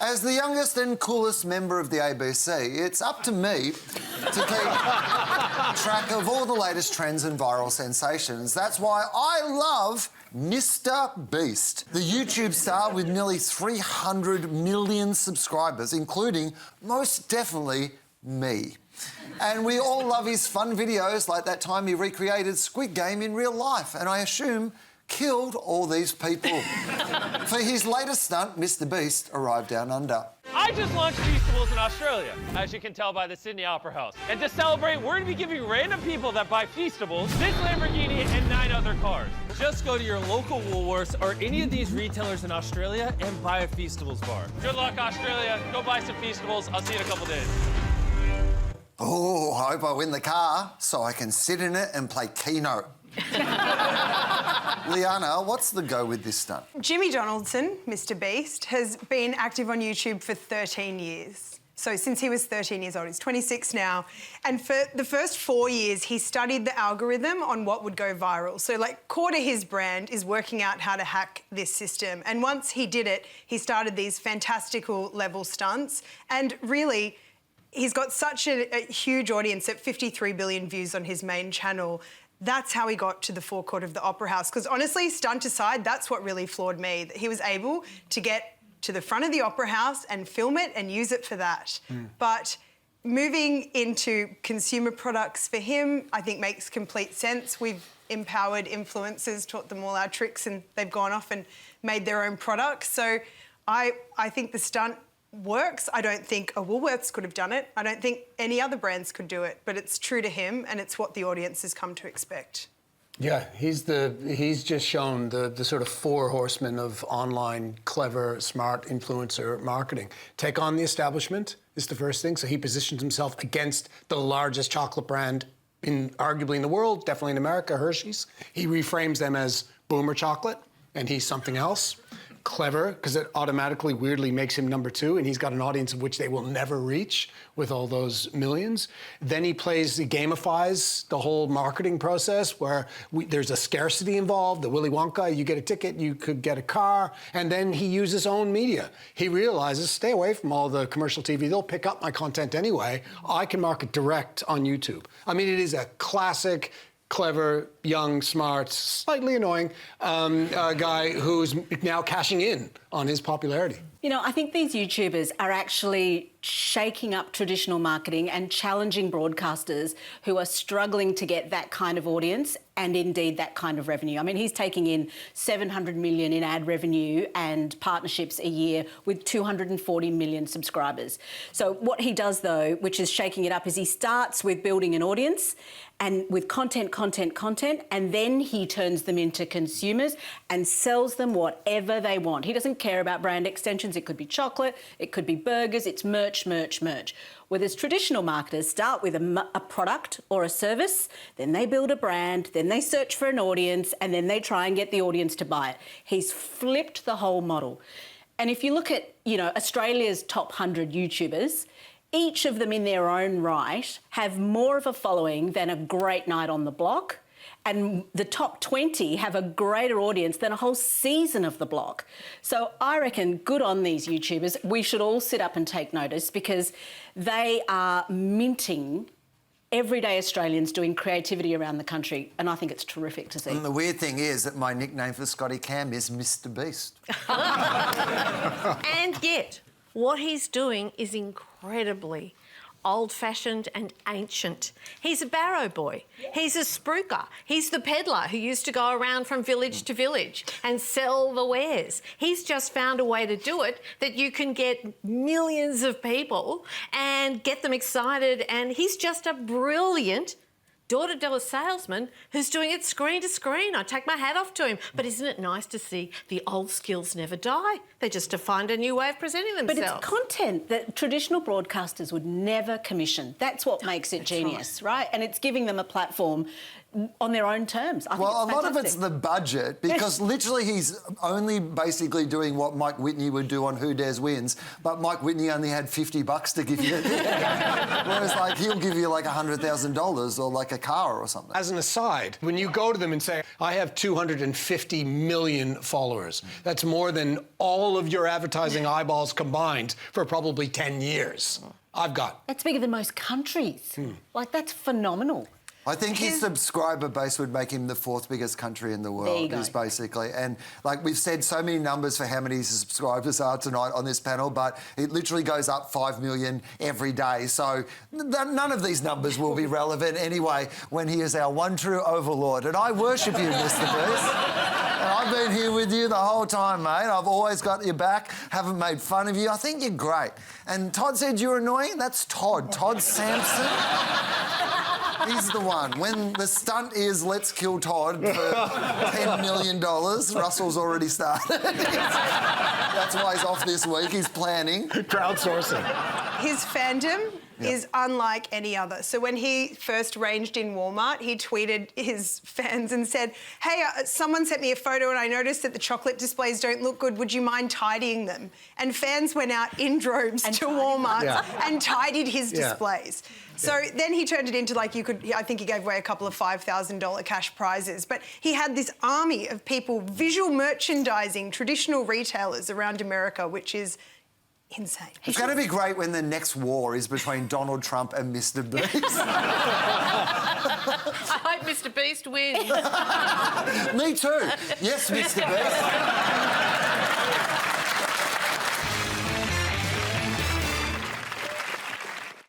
As the youngest and coolest member of the ABC, it's up to me to keep track of all the latest trends and viral sensations. That's why I love Mr. Beast, the YouTube star with nearly 300 million subscribers, including, most definitely, me. And we all love his fun videos, like that time he recreated Squid Game in real life, and I assume killed all these people. For his latest stunt, Mr. Beast arrived down under. I just launched Feastables in Australia, as you can tell by the Sydney Opera House. And to celebrate, we're going to be giving random people that buy Feastables this Lamborghini and 9 other cars. Just go to your local Woolworths or any of these retailers in Australia and buy a Feastables bar. Good luck, Australia. Go buy some Feastables. I'll see you in a couple days. Oh, I hope I win the car so I can sit in it and play Keno. Liana, what's the go with this stunt? Jimmy Donaldson, Mr. Beast, has been active on YouTube for 13 years. So since he was 13 years old, he's 26 now. And for the first 4 years, he studied the algorithm on what would go viral. So, like, core to his brand is working out how to hack this system. And once he did it, he started these fantastical level stunts. And really, he's got such a huge audience at 53 billion views on his main channel. That's how he got to the forecourt of the Opera House. Because honestly, stunt aside, that's what really floored me, that he was able to get to the front of the Opera House and film it and use it for that. But moving into consumer products for him, I think makes complete sense. We've empowered influencers, taught them all our tricks, and they've gone off and made their own products. So I think the stunt works. I don't think a Woolworths could have done it. I don't think any other brands could do it, but it's true to him and it's what the audience has come to expect. Yeah, he's just shown the sort of 4 horsemen of online, clever, smart influencer marketing. Take on the establishment is the first thing. So he positions himself against the largest chocolate brand arguably in the world, definitely in America, Hershey's. He reframes them as boomer chocolate, and he's something else. Clever, because it automatically, weirdly makes him number 2, and he's got an audience of which they will never reach with all those millions. Then he gamifies the whole marketing process where there's a scarcity involved. The Willy Wonka, you get a ticket, you could get a car, and then he uses his own media. He realizes, stay away from all the commercial TV. They'll pick up my content anyway. I can market direct on YouTube. I mean, it is a classic, clever, young, smart, slightly annoying guy who's now cashing in on his popularity. You know, I think these YouTubers are actually shaking up traditional marketing and challenging broadcasters who are struggling to get that kind of audience and indeed that kind of revenue. I mean, he's taking in $700 million in ad revenue and partnerships a year with 240 million subscribers. So what he does, though, which is shaking it up, is he starts with building an audience and with content, and then he turns them into consumers and sells them whatever they want. He doesn't care about brand extensions. It could be chocolate, it could be burgers, it's merch. Whereas traditional marketers start with a product or a service, then they build a brand, then they search for an audience, and then they try and get the audience to buy it. He's flipped the whole model. And if you look at, you know, Australia's top 100 YouTubers, each of them in their own right have more of a following than a Great Night on the Block. And the top 20 have a greater audience than a whole season of The Block. So I reckon good on these YouTubers. We should all sit up and take notice because they are minting everyday Australians doing creativity around the country, and I think it's terrific to see. And the weird thing is that my nickname for Scotty Cam is Mr. Beast. And yet, what he's doing is incredibly old-fashioned and ancient. He's a barrow boy. Yes. He's a spruiker. He's the peddler who used to go around from village to village and sell the wares. He's just found a way to do it that you can get millions of people and get them excited, and he's just a brilliant door-to-door salesman who's doing it screen to screen. I take my hat off to him. But isn't it nice to see the old skills never die? They're just to find a new way of presenting themselves. But it's content that traditional broadcasters would never commission. That's what makes it genius, right? And it's giving them a platform on their own terms. I think Well, a it's lot of fantastic. it's the budget, because literally he's only basically doing what Mike Whitney would do on Who Dares Wins, but Mike Whitney only had $50 to give you. Whereas, like, he'll give you like $100,000 or like a car or something. As an aside, when you go to them and say, I have 250 million followers, that's more than all of your advertising eyeballs combined for probably 10 years. I've got. That's bigger than most countries. Like, that's phenomenal. I think his subscriber base would make him the 4th biggest country in the There you world, go. is basically. And, like, we've said so many numbers for how many his subscribers are tonight on this panel, but it literally goes up 5 million every day. So none of these numbers will be relevant anyway when he is our one true overlord. And I worship you, Mr. Beast. And I've been here with you the whole time, mate. I've always got your back, haven't made fun of you. I think you're great. And Todd said you're annoying? That's Todd. Todd Sampson. He's the one. When the stunt is let's kill Todd for $10 million, Russell's already started. That's why he's off this week. He's planning. Crowdsourcing. His fandom is unlike any other. So when he first ranged in Walmart, he tweeted his fans and said, hey, someone sent me a photo and I noticed that the chocolate displays don't look good. Would you mind tidying them? And fans went out in droves to Walmart and tidied his displays. So then he turned it into, like, I think he gave away a couple of $5,000 cash prizes. But he had this army of people visual merchandising traditional retailers around America, which is insane. It's going to be great when the next war is between Donald Trump and Mr. Beast. I hope Mr. Beast wins. Me too. Yes, Mr. Beast.